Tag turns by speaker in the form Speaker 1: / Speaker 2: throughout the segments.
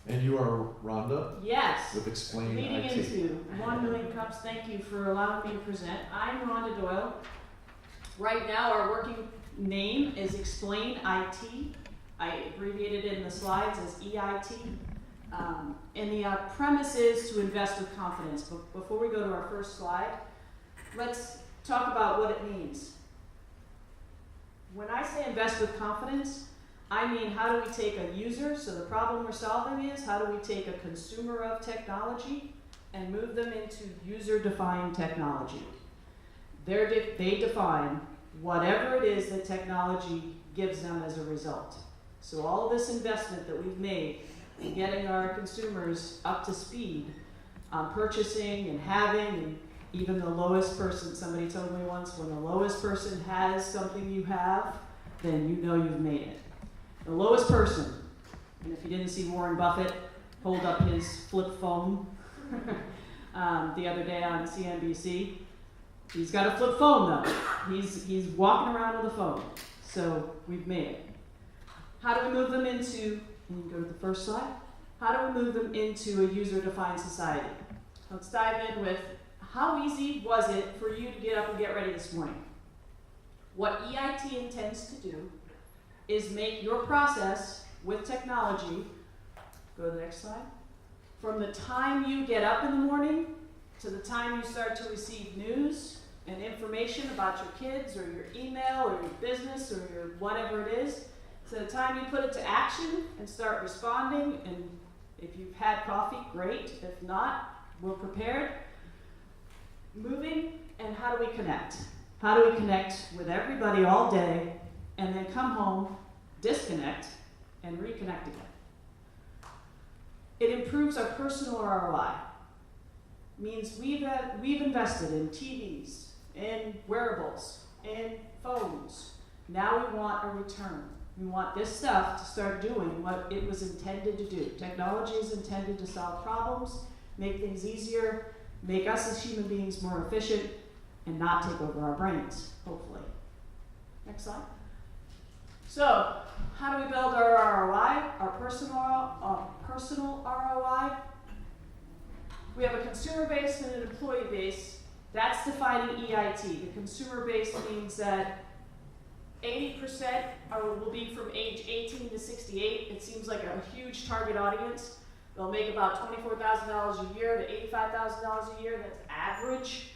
Speaker 1: And you are Rhonda
Speaker 2: Yes.
Speaker 1: with Explain
Speaker 2: Leading
Speaker 1: IT.
Speaker 2: into 1 million cups, thank you for allowing me to present. I'm Rhonda Doyle. Right now, our working name is Explain IT. I abbreviated it in the slides as EIT. And the premise is to invest with confidence. But before we go to our first slide, let's talk about what it means. When I say invest with confidence, I mean, how do we take a user, so the problem we're solving is, how do we take a consumer of technology and move them into user-defined technology? They define whatever it is that technology gives them as a result. So all of this investment that we've made in getting our consumers up to speed on purchasing and having, and even the lowest person, somebody told me once, when the lowest person has something you have, then you know you've made it. The lowest person, and if you didn't see Warren Buffett hold up his flip phone the other day on CNBC, he's got a flip phone though. He's walking around with a phone. So we've made it. How do we move them into, you can go to the first slide. How do we move them into a user-defined society? Let's dive in with, how easy was it for you to get up and get ready this morning? What EIT intends to do is make your process with technology, go to the next slide, from the time you get up in the morning to the time you start to receive news and information about your kids or your email or your business or your whatever it is, to the time you put it to action and start responding, and if you've had coffee, great. If not, we're prepared. Moving, and how do we connect? How do we connect with everybody all day and then come home, disconnect, and reconnect again? It improves our personal ROI. Means we've invested in TVs, in wearables, in phones. Now we want a return. We want this stuff to start doing what it was intended to do. Technology is intended to solve problems, make things easier, make us as human beings more efficient, and not take over our brains, hopefully. Next slide. So, how do we build our ROI, our personal ROI? We have a consumer base and an employee base. That's defining EIT. The consumer base means that 80% will be from age 18 to 68. It seems like a huge target audience. They'll make about $24,000 a year to $85,000 a year. That's average.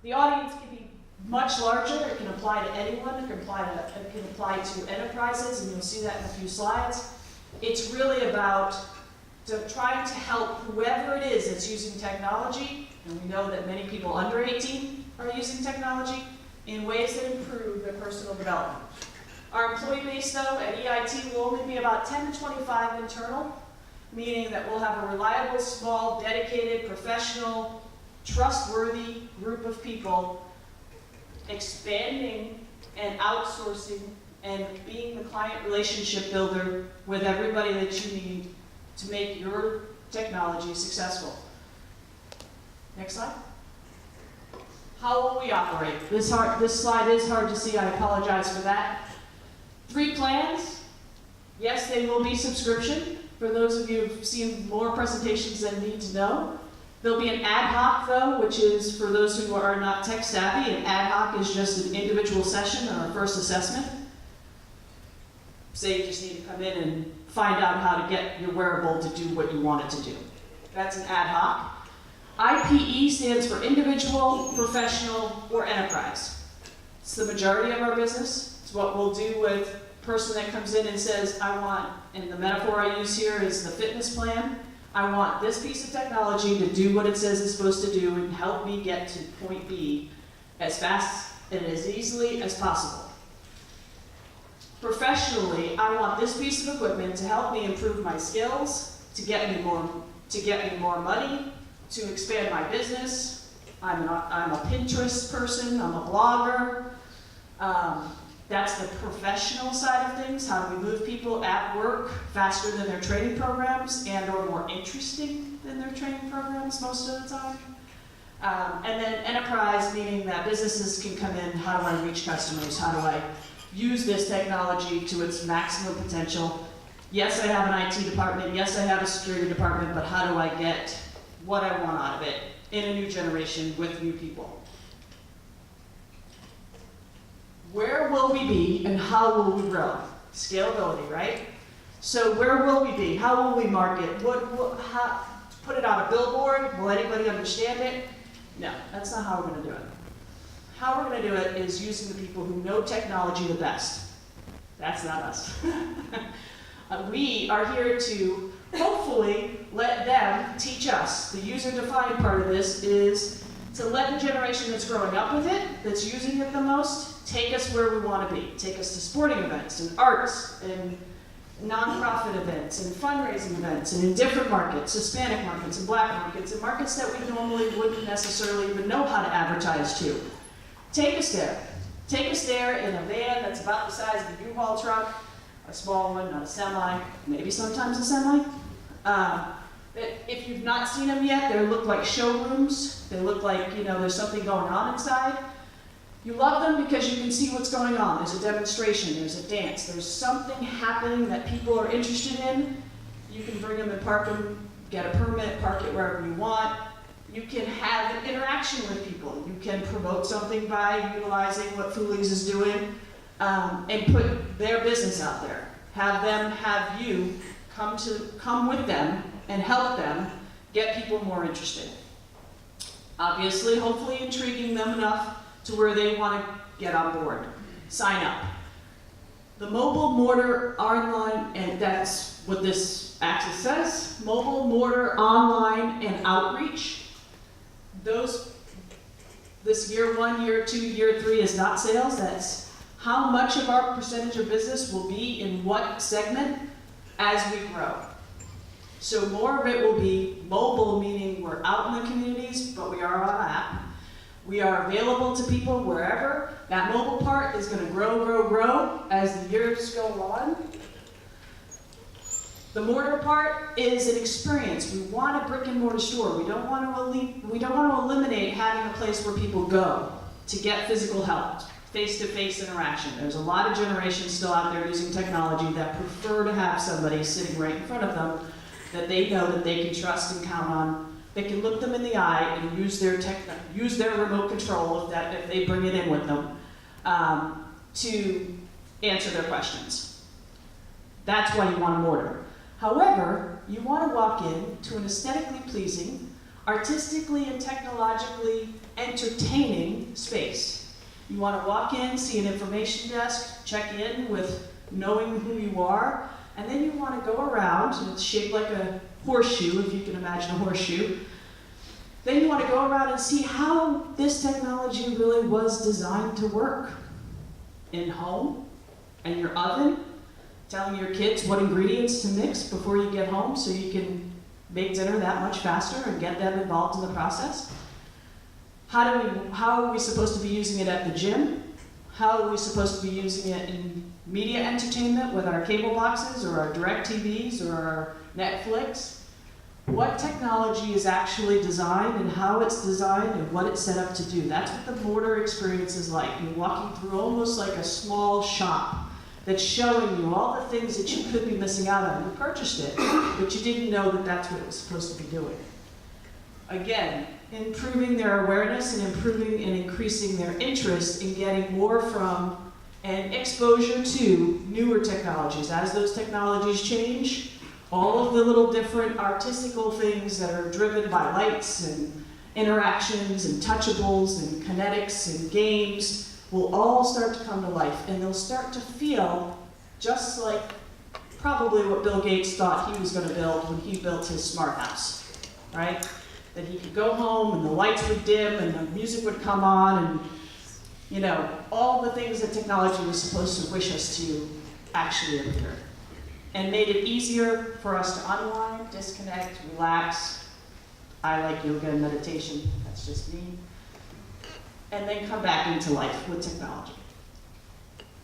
Speaker 2: The audience can be much larger. It can apply to anyone. It can apply to enterprises, and you'll see that in a few slides. It's really about trying to help whoever it is that's using technology, and we know that many people under 18 are using technology, in ways that improve their personal development. Our employee base, though, at EIT will only be about 10 to 25 internal, meaning that we'll have a reliable, small, dedicated, professional, trustworthy group of people expanding and outsourcing and being the client relationship builder with everybody that you need to make your technology successful. Next slide. How will we operate? This slide is hard to see, I apologize for that. 3 plans. Yes, they will be subscription. For those of you who've seen more presentations than need to know. There'll be an ad hoc though, which is for those who are not tech savvy. An ad hoc is just an individual session or a first assessment. Say you just need to come in and find out how to get your wearable to do what you want it to do. That's an ad hoc. IPE stands for individual, professional, or enterprise. It's the majority of our business. It's what we'll do with a person that comes in and says, I want, and the metaphor I use here is the fitness plan. I want this piece of technology to do what it says it's supposed to do and help me get to point B as fast and as easily as possible. Professionally, I want this piece of equipment to help me improve my skills, to get me more money, to expand my business. I'm a Pinterest person, I'm a blogger. That's the professional side of things. How do we move people at work faster than their training programs and or more interesting than their training programs most of the time? And then enterprise, meaning that businesses can come in, how do I reach customers? How do I use this technology to its maximum potential Yes, I have an IT department, yes, I have a security department, but how do I get what I want out of it in a new generation with new people? Where will we be and how will we grow? Scalability, right? So where will we be? How will we market? How, put it on a billboard? Will anybody understand it? No, that's not how we're going to do it. How we're going to do it is using the people who know technology the best. That's not us. We are here to hopefully let them teach us. The user-defined part of this is to let the generation that's growing up with it, that's using it the most, take us where we want to be. Take us to sporting events and arts and nonprofit events and fundraising events and in different markets, Hispanic markets and black markets and markets that we normally wouldn't necessarily even know how to advertise to. Take us there. Take us there in a van that's about the size of a U-Haul truck, a small one, not a semi, maybe sometimes a semi. If you've not seen them yet, they look like showrooms. They look like, you know, there's something going on inside. You love them because you can see what's going on. There's a demonstration, there's a dance, there's something happening that people are interested in. You can bring them and park them, get a permit, park it wherever you want. You can have an interaction with people. You can promote something by utilizing what Foolies is doing and put their business out there. Have them have you come with them and help them get people more interested. Obviously, hopefully intriguing them enough to where they want to get on board, sign up. The mobile mortar online, and that's what this axis says, mobile mortar online and outreach. This year 1, year 2, year 3 is not sales. That's how much of our percentage of business will be in what segment as we grow. So more of it will be mobile, meaning we're out in the communities, but we are on an app. We are available to people wherever. That mobile part is going to grow, grow, grow as the years go on. The mortar part is an experience. We want a brick and mortar store. We don't want to eliminate having a place where people go to get physical help, face-to-face interaction. There's a lot of generations still out there using technology that prefer to have somebody sitting right in front of them that they know that they can trust and count on. They can look them in the eye and use their remote control if they bring it in with them to answer their questions. That's why you want a mortar. However, you want to walk in to an aesthetically pleasing, artistically and technologically entertaining space. You want to walk in, see an information desk, check in with knowing who you are, and then you want to go around, and it's shaped like a horseshoe, if you can imagine a horseshoe. Then you want to go around and see how this technology really was designed to work. In home, in your oven, telling your kids what ingredients to mix before you get home so you can make dinner that much faster and get them involved in the process. How are we supposed to be using it at the gym? How are we supposed to be using it in media entertainment with our cable boxes or our direct TVs or our Netflix? What technology is actually designed and how it's designed and what it's set up to do. That's what the mortar experience is like. You're walking through almost like a small shop that's showing you all the things that you could be missing out on. You purchased it, but you didn't know that that's what it was supposed to be doing. Again, improving their awareness and improving and increasing their interest in getting more from and exposure to newer technologies. As those technologies change, all of the little different artistical things that are driven by lights and interactions and touchables and kinetics and games will all start to come to life, and they'll start to feel just like probably what Bill Gates thought he was going to build when he built his smart house, right? That he could go home and the lights would dim and the music would come on and, you know, all the things that technology was supposed to wish us to actually appear. And made it easier for us to unwind, disconnect, relax. I like yoga and meditation, that's just me. And then come back into life with technology.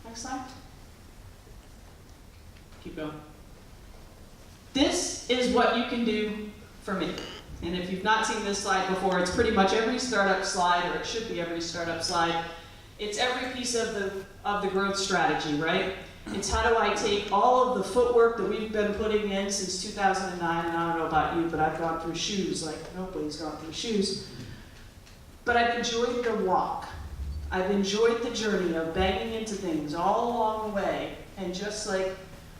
Speaker 2: Next slide. Keep going. This is what you can do for me. And if you've not seen this slide before, it's pretty much every startup slide, or it should be every startup slide. It's every piece of the growth strategy, right? It's how do I take all of the footwork that we've been putting in since 2009, and I don't know about you, but I've gone through shoes like nobody's gone through shoes. But I've enjoyed the walk. I've enjoyed the journey of banging into things all along the way. And just like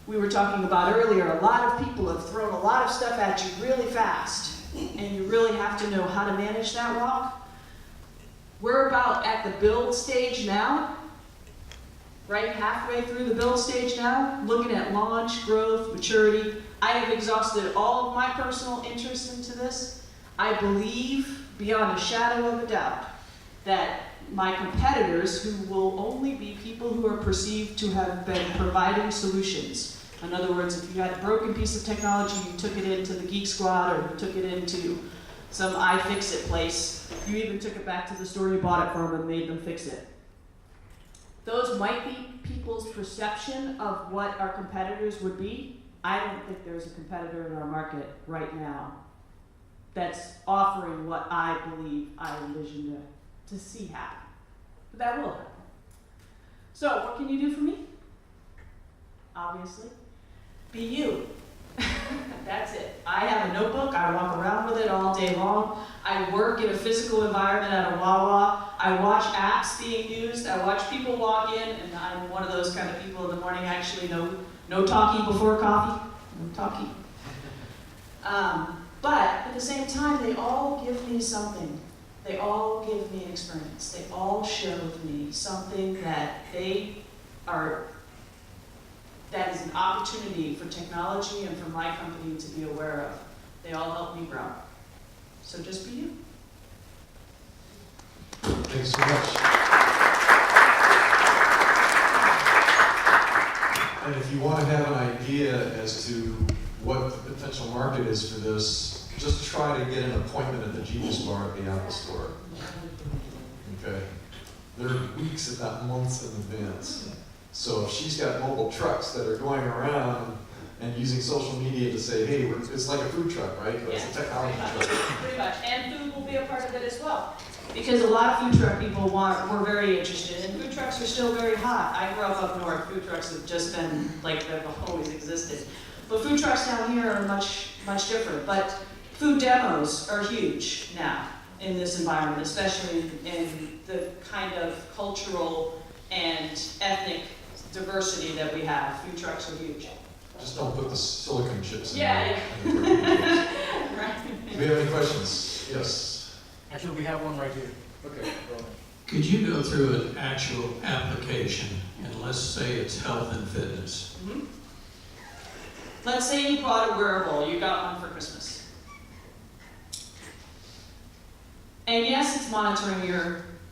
Speaker 2: we were talking about earlier, a lot of people have thrown a lot of stuff at you really fast. And you really have to know how to manage that walk. We're about at the build stage now, right halfway through the build stage now, looking at launch, growth, maturity. I have exhausted all of my personal interest into this. I believe, beyond a shadow of a doubt, that my competitors, who will only be people who are perceived to have been providing solutions. In other words, if you had a broken piece of technology, you took it into the Geek Squad, or you took it into some iFixit place, you even took it back to the store you bought it from and made them fix it. Those might be people's perception of what our competitors would be. I don't think there's a competitor in our market right now that's offering what I believe I envision to see happen. But that will happen. So, what can you do for me? Obviously, be you. That's it. I have a notebook. I walk around with it all day long. I work in a physical environment at a Wawa. I watch apps being used. I watch people walk in, and I'm one of those kind of people in the morning, actually, no talkie before coffee. No talkie. But at the same time, they all give me something. They all give me an experience. They all share with me something that that is an opportunity for technology and for my company to be aware of. They all help me grow. So just be you.
Speaker 1: Thanks so much. And if you want to have an idea as to what the potential market is for this, just try to get an appointment at the Genius Bar at the Apple Store. Okay? They're weeks, if not months in advance. So if she's got mobile trucks that are going around and using social media to say, hey, it's like a food truck, right? It's a technology truck.
Speaker 2: Pretty much. And food will be a part of it as well. Because a lot of food truck people were very interested, and food trucks are still very hot. I grew up north. Food trucks have just been like they've always existed. But food trucks down here are much, much different. But food demos are huge now in this environment, especially in the kind of cultural and ethnic diversity that we have. Food trucks are huge.
Speaker 1: Just don't put the silicon chips in
Speaker 2: Yeah.
Speaker 1: there.
Speaker 2: Right.
Speaker 1: Do we have any questions? Yes.
Speaker 3: Actually, we have one right here.
Speaker 1: Okay.
Speaker 4: Could you go through an actual application, and let's say it's health and fitness?
Speaker 2: Mm-hmm. Let's say you bought a wearable, you got one for Christmas. And yes, it's monitoring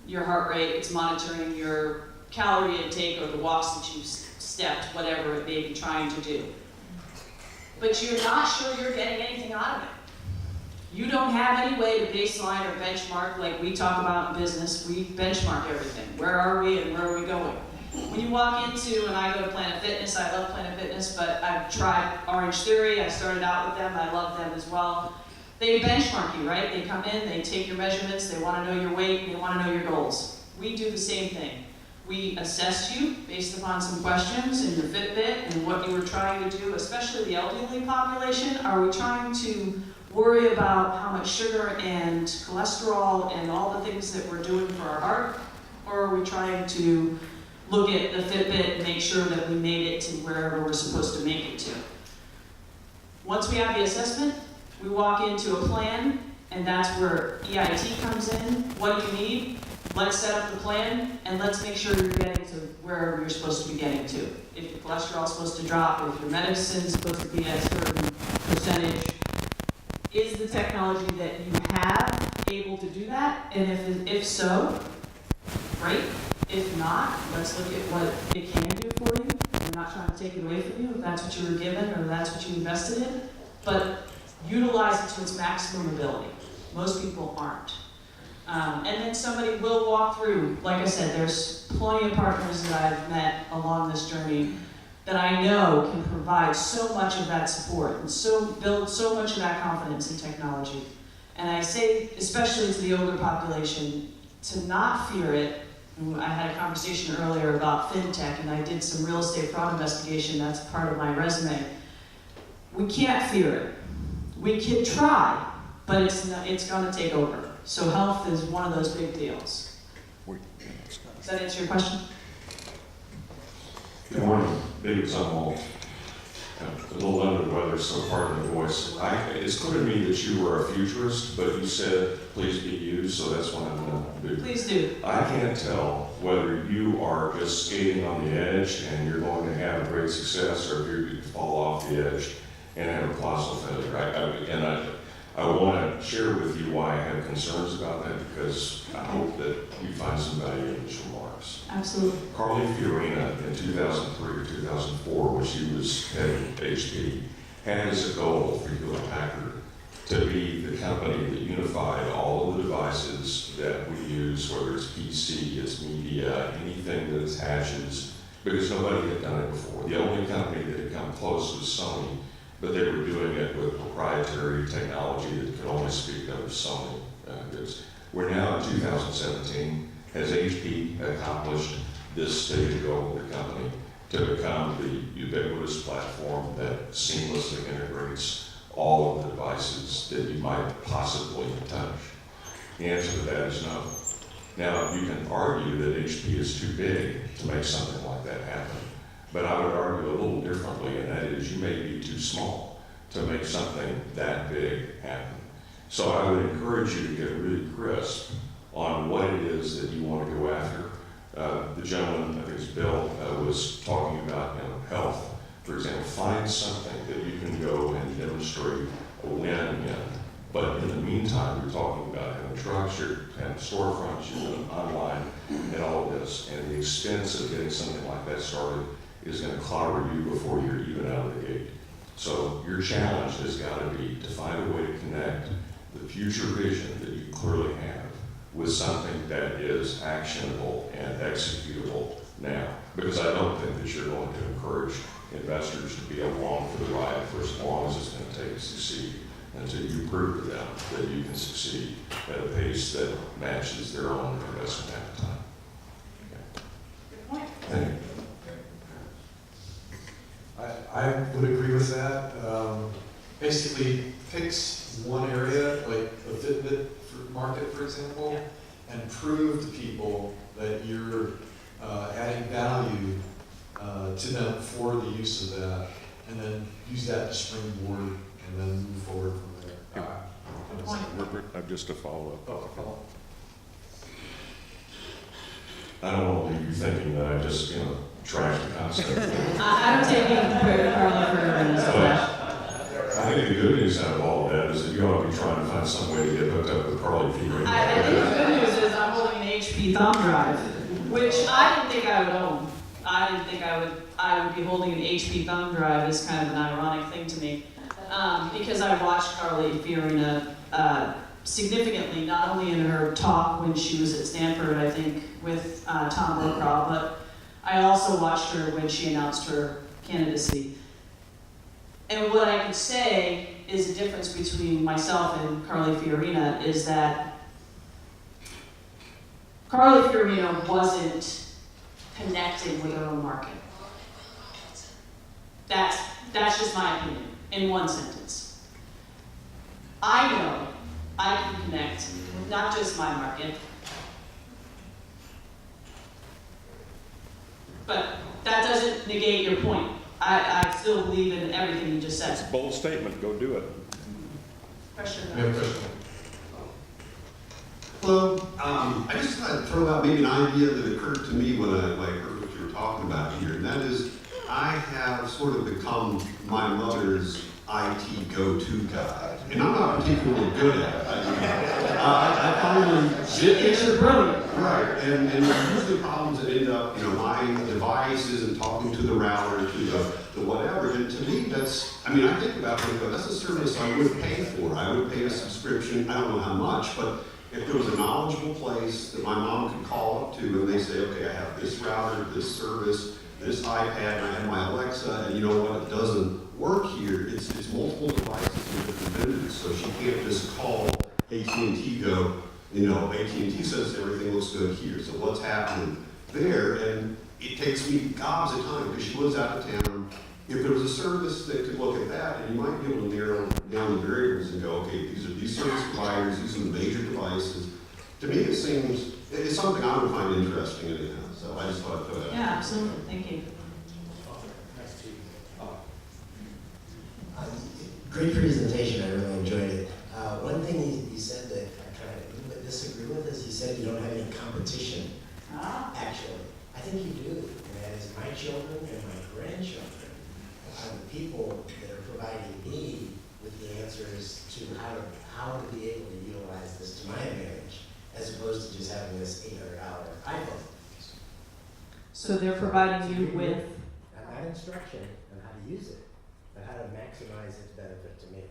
Speaker 2: your heart rate, it's monitoring your calorie intake or the walks that you've stepped, whatever it may be trying to do. But you're not sure you're getting anything out of it. You don't have any way to baseline or benchmark like we talk about in business. We benchmark everything. Where are we and where are we going? When you walk into, and I go to Planet Fitness, I love Planet Fitness, but I've tried Orange Theory, I started out with them, I love them as well. They benchmark you, right? They come in, they take your measurements, they want to know your weight, they want to know your goals. We do the same thing. We assess you based upon some questions in your Fitbit and what you were trying to do, especially the elderly population. Are we trying to worry about how much sugar and cholesterol and all the things that we're doing for our heart? Or are we trying to look at the Fitbit and make sure that we made it to wherever we're supposed to make it to? Once we have the assessment, we walk into a plan, and that's where EIT comes in. What do you need? Let's set up the plan, and let's make sure you're getting to wherever you're supposed to be getting to. If your cholesterol is supposed to drop, if your medicine is supposed to be at a certain percentage, is the technology that you have able to do that? And if so, great. If not, let's look at what it can do for you. We're not trying to take it away from you if that's what you were given or that's what you invested in, but utilize it to its maximum ability. Most people aren't. And then somebody will walk through. Like I said, there's plenty of partners that I've met along this journey that I know can provide so much of that support and build so much of that confidence in technology. And I say, especially to the older population, to not fear it, I had a conversation earlier about fintech, and I did some real estate fraud investigation. That's part of my resume. We can't fear it. We can try, but it's going to take over. So health is one of those big deals. Does that answer your question?
Speaker 3: Good morning, David Zumwalt. A little under the weather, so pardon the voice. It's clear to me that you were a futurist, but you said, please be you, so that's what I'm going to do.
Speaker 2: Please do.
Speaker 3: I can't tell whether you are just skating on the edge and you're going to have great success, or if you're going to fall off the edge and have a colossal failure. I want to share with you why I have concerns about that, because I hope that you find some value in these remarks.
Speaker 2: Absolutely.
Speaker 3: Carly Fiorina in 2003 or 2004, when she was heading HP, had as a goal for Hewlett Packard to be the company that unified all of the devices that we use, whether it's PC, it's media, anything that attaches, because nobody had done it before. The only company that had come close was Sony, but they were doing it with proprietary technology that could only speak of Sony. We're now in 2017. Has HP accomplished this stated goal of the company to become the ubiquitous platform that seamlessly integrates all of the devices that you might possibly touch? The answer to that is no. Now, you can argue that HP is too big to make something like that happen, but I would argue a little differently, and that is you may be too small to make something that big happen. So I would encourage you to get really crisp on what it is that you want to go after. The gentleman, I think it's Bill, was talking about health. For example, find something that you can go and demonstrate a win in. But in the meantime, you're talking about having trucks, you're having storefronts, you're doing online, and all of this. And the expense of getting something like that started is going to clobber you before you're even out of the gate. So your challenge has got to be to find a way to connect the future vision that you clearly have with something that is actionable and executable now. Because I don't think that you're going to encourage investors to be along for the ride for as long as it's going to take to succeed, until you prove to them that you can succeed at a pace that matches their own investment appetite. Okay.
Speaker 2: Good point.
Speaker 3: Thank you.
Speaker 1: I would agree with that. Basically, picks one area, like the Fitbit market, for example, and prove to people that you're adding value to them for the use of that, and then use that to springboard and then move forward from there.
Speaker 3: Rupert, I've just a follow-up.
Speaker 1: Oh, follow.
Speaker 3: I don't want to leave you thinking that I just, trash the concept.
Speaker 2: I don't take any credit to Carly for her this flash.
Speaker 3: I think the good news out of all of that is that you ought to be trying to find some way to get hooked up with Carly Fiorina.
Speaker 2: I think the good news is I'm holding an HP thumb drive, which I didn't think I would own. I didn't think I would be holding an HP thumb drive. Is kind of an ironic thing to me, because I watched Carly Fiorina significantly, not only in her talk when she was at Stanford, I think, with Tom Brokaw, but I also watched her when she announced her candidacy. And what I can say is the difference between myself and Carly Fiorina is that Carly Fiorina wasn't connecting with her own market. That's just my opinion, in one sentence. I know I can connect with not just my market, but that doesn't negate your point. I still believe in everything you just said.
Speaker 3: It's a bold statement. Go do it.
Speaker 2: Question.
Speaker 1: We have a question.
Speaker 5: Hello. I just thought I'd throw out maybe an idea that occurred to me when I heard what you were talking about here, and that is I have sort of become my mother's IT go-to guy, and I'm not particularly good at it. I finally
Speaker 2: You're brilliant.
Speaker 5: right, and usually problems that end up, my device isn't talking to the router, to the whatever. And to me, that's, I think about it and go, that's a service I would pay for. I would pay a subscription. I don't know how much, but if there was a knowledgeable place that my mom could call up to, and they say, okay, I have this router, this service, this iPad, and I have my Alexa, and you know what, it doesn't work here. It's multiple devices with different vendors, so she can't just call AT&T, go, You know, AT&T says everything looks good here, so what's happening there? And it takes me gobs of time, because she lives out of town. If there was a service that could look at that, and you might be able to narrow down the variables and go, okay, these are these service providers, these are the major devices. To me, it seems, it's something I would find interesting anyhow, so I just thought I'd throw that out.
Speaker 2: Yeah, absolutely, thank you.
Speaker 6: Great presentation, I really enjoyed it. One thing you said that I kind of a little bit disagree with is you said you don't have any competition, actually. I think you do, and that is my children and my grandchildren are the people that are providing me with the answers to how to be able to utilize this to my advantage, as opposed to just having this $800 iPhone.
Speaker 2: So they're providing you with,
Speaker 6: Not instruction on how to use it, but how to maximize its benefit to me.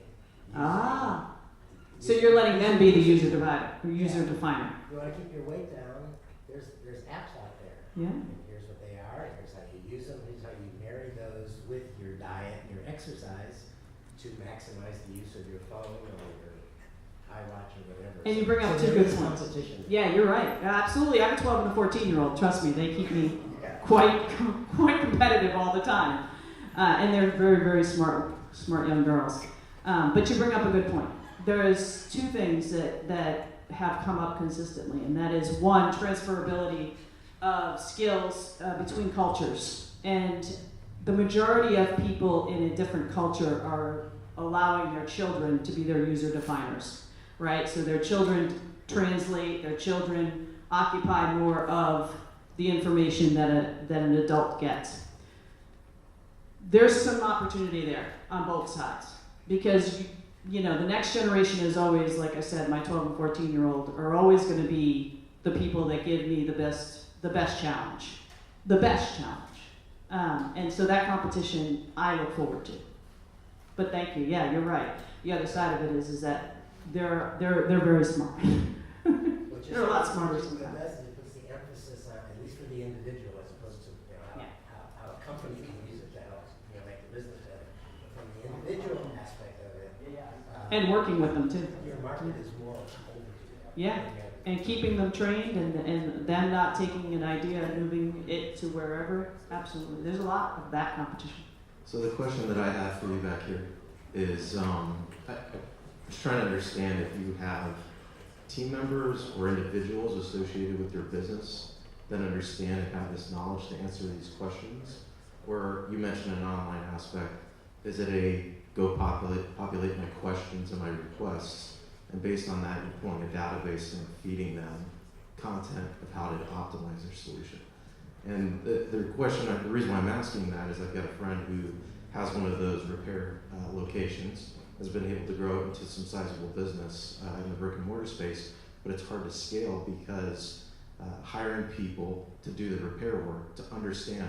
Speaker 2: so you're letting them be the user divider, or user definer.
Speaker 6: You want to keep your weight down, there's apps out there.
Speaker 2: Yeah.
Speaker 6: And here's what they are, and here's how you use them, here's how you marry those with your diet and your exercise to maximize the use of your phone or your iWatch or whatever.
Speaker 2: And you bring up
Speaker 6: So
Speaker 2: two
Speaker 6: there
Speaker 2: good
Speaker 6: is
Speaker 2: points.
Speaker 6: competition.
Speaker 2: Yeah, you're right. Absolutely. I have a 12 and a 14-year-old. Trust me, they keep me
Speaker 6: Yeah.
Speaker 2: quite competitive all the time. And they're very, very smart young girls. But you bring up a good point. There's two things that have come up consistently, and that is one, transferability of skills between cultures. And the majority of people in a different culture are allowing their children to be their user definers, right? So their children translate, their children occupy more of the information that an adult gets. There's some opportunity there on both sides, because you know the next generation is always, like I said, my 12 and 14-year-old are always going to be the people that give me the best challenge. And so that competition I look forward to. But thank you. Yeah, you're right. The other side of it is that they're very smart.
Speaker 6: Which is
Speaker 2: They're a lot smarter
Speaker 6: what it
Speaker 2: sometimes.
Speaker 6: does is it puts the emphasis on, at least for the individual, as opposed to how a company can use it to help make the business better. But from the individual aspect of it,
Speaker 2: And working with them too.
Speaker 6: your market is more open to that.
Speaker 2: Yeah. And keeping them trained and them not taking an idea and moving it to wherever. Absolutely. There's a lot of that competition.
Speaker 7: So the question that I have for you back here is, I'm just trying to understand if you have team members or individuals associated with your business that understand and have this knowledge to answer these questions, or you mentioned an online aspect. Is it a go populate my questions and my requests, and based on that you're pulling a database and feeding them content of how to optimize their solution? And the reason why I'm asking that is I've got a friend who has one of those repair locations, has been able to grow it into some sizable business in the brick and mortar space, but it's hard to scale because hiring people to do the repair work, to understand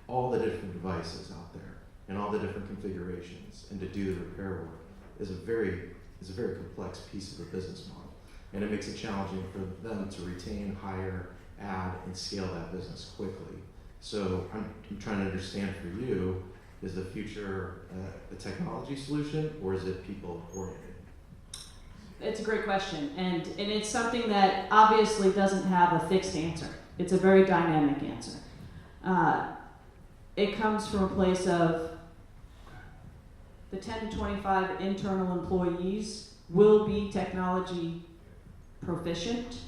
Speaker 7: all the different devices out there and all the different configurations, and to do the repair work is a very complex piece of the business model. And it makes it challenging for them to retain, hire, add, and scale that business quickly. So I'm trying to understand for you, is the future a technology solution, or is it people oriented?
Speaker 2: It's a great question, and it's something that obviously doesn't have a fixed answer. It's a very dynamic answer. It comes from a place of the 10 to 25 internal employees will be technology proficient.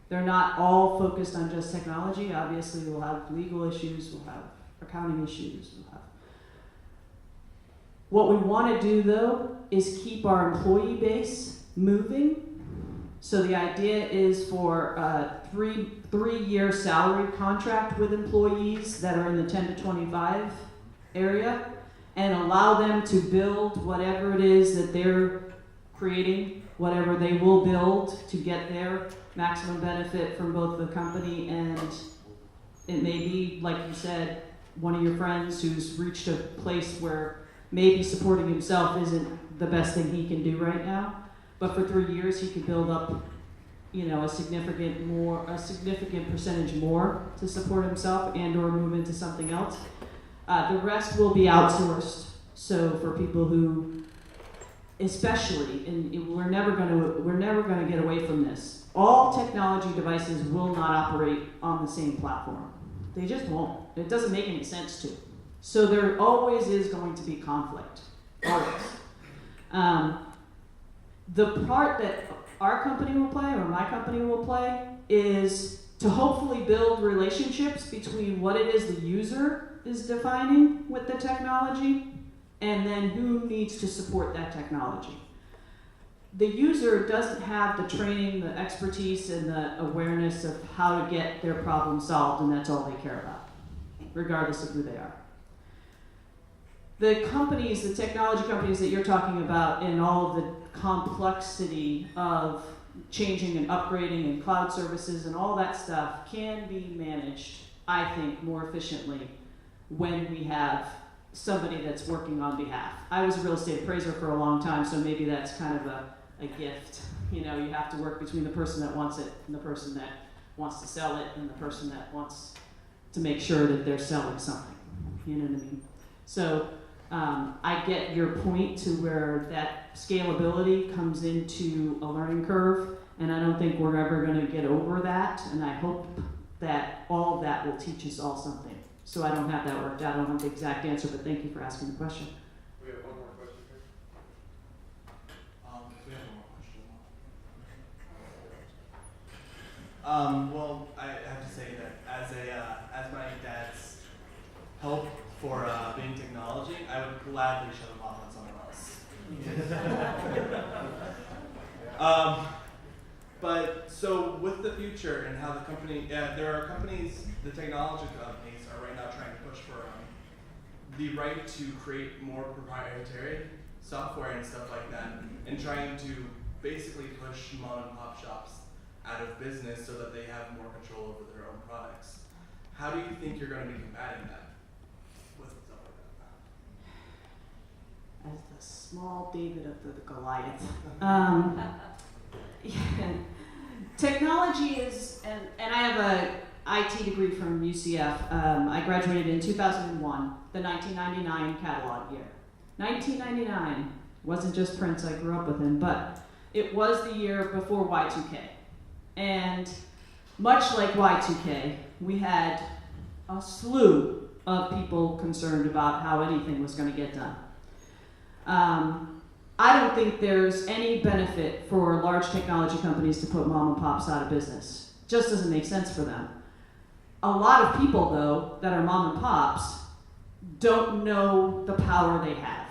Speaker 2: They're not all focused on just technology. Obviously, we'll have legal issues, we'll have accounting issues, we'll have. What we want to do, though, is keep our employee base moving. So the idea is for a three-year salary contract with employees that are in the 10 to 25 area, and allow them to build whatever it is that they're creating, whatever they will build to get their maximum benefit from both the company and it may be, like you said, one of your friends who's reached a place where maybe supporting himself isn't the best thing he can do right now, but for 3 years he could build up, a significant percentage more to support himself and or move into something else. The rest will be outsourced. So for people who, especially, and we're never going to get away from this. all technology devices will not operate on the same platform. They just won't. It doesn't make any sense to. So there always is going to be conflict, always. The part that our company will play, or my company will play, is to hopefully build relationships between what it is the user is defining with the technology and then who needs to support that technology. The user doesn't have the training, the expertise, and the awareness of how to get their problem solved, and that's all they care about, regardless of who they are. The companies, the technology companies that you're talking about, and all of the complexity of changing and upgrading and cloud services and all that stuff can be managed, I think, more efficiently when we have somebody that's working on behalf. I was a real estate appraiser for a long time, so maybe that's kind of a gift. You know, you have to work between the person that wants it and the person that wants to sell it and the person that wants to make sure that they're selling something. You know what I mean? So I get your point to where that scalability comes into a learning curve, and I don't think we're ever going to get over that, and I hope that all of that will teach us all something. So I don't have that worked out. I don't have the exact answer, but thank you for asking the question.
Speaker 8: We have one more question here. We have one more question. Well, I have to say that as my dad's help for being technology, I would gladly shut him off on someone else. But so with the future and how the company, there are companies, the technology companies are right now trying to push for the right to create more proprietary software and stuff like that, and trying to basically push mom and pop shops out of business so that they have more control over their own products. How do you think you're going to be combating that with stuff like that?
Speaker 2: As the small David of the Goliath. Yeah. Technology is, and I have a IT degree from UCF. I graduated in 2001, the 1999 catalog year. 1999 wasn't just Prince, I grew up with him, but it was the year before Y2K. And much like Y2K, we had a slew of people concerned about how anything was going to get done. I don't think there's any benefit for large technology companies to put mom and pops out of business. It just doesn't make sense for them. A lot of people, though, that are mom and pops don't know the power they have.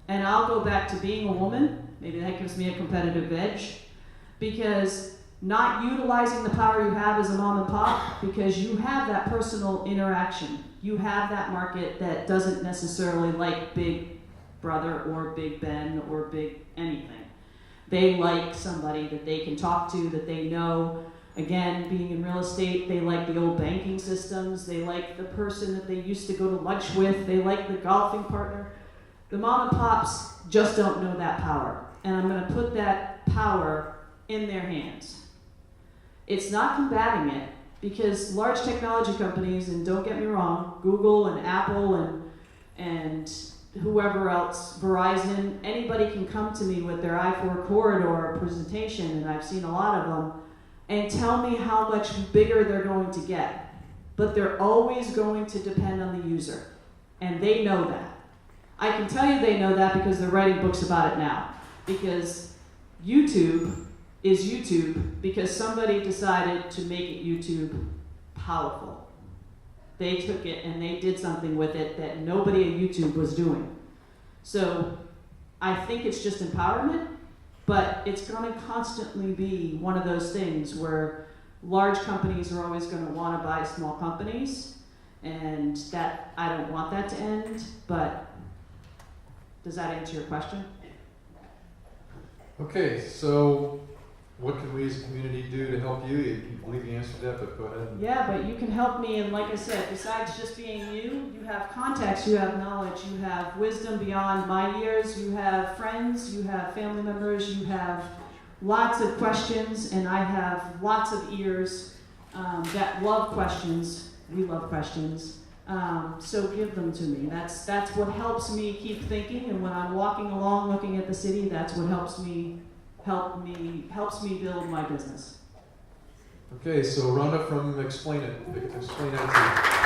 Speaker 2: And I'll go back to being a woman. Maybe that gives me a competitive edge, because not utilizing the power you have as a mom and pop, because you have that personal interaction. You have that market that doesn't necessarily like Big Brother or Big Ben or Big anything. They like somebody that they can talk to, that they know. Again, being in real estate, they like the old banking systems. They like the person that they used to go to lunch with. They like the golfing partner. The mom and pops just don't know that power. And I'm going to put that power in their hands. It's not combating it, because large technology companies, and don't get me wrong, Google and Apple and whoever else, Verizon, anybody can come to me with their I-4 corridor presentation, and I've seen a lot of them, and tell me how much bigger they're going to get. But they're always going to depend on the user, and they know that. I can tell you they know that because they're writing books about it now. Because YouTube is YouTube because somebody decided to make it YouTube powerful. They took it and they did something with it that nobody at YouTube was doing. So I think it's just empowerment, but it's going to constantly be one of those things where large companies are always going to want to buy small companies, and that I don't want that to end, but does that answer your question?
Speaker 1: Okay, so what can we as a community do to help you? You believe you answered that, but go ahead.
Speaker 2: Yeah, but you can help me, and like I said, besides just being you have contacts, you have knowledge, you have wisdom beyond my years, you have friends, you have family members, you have lots of questions, and I have lots of ears that love questions. We love questions. So give them to me. That's what helps me keep thinking, and when I'm walking along looking at the city, that's what helps me helps me build my business.
Speaker 1: Okay, so Rhonda from Explain IT.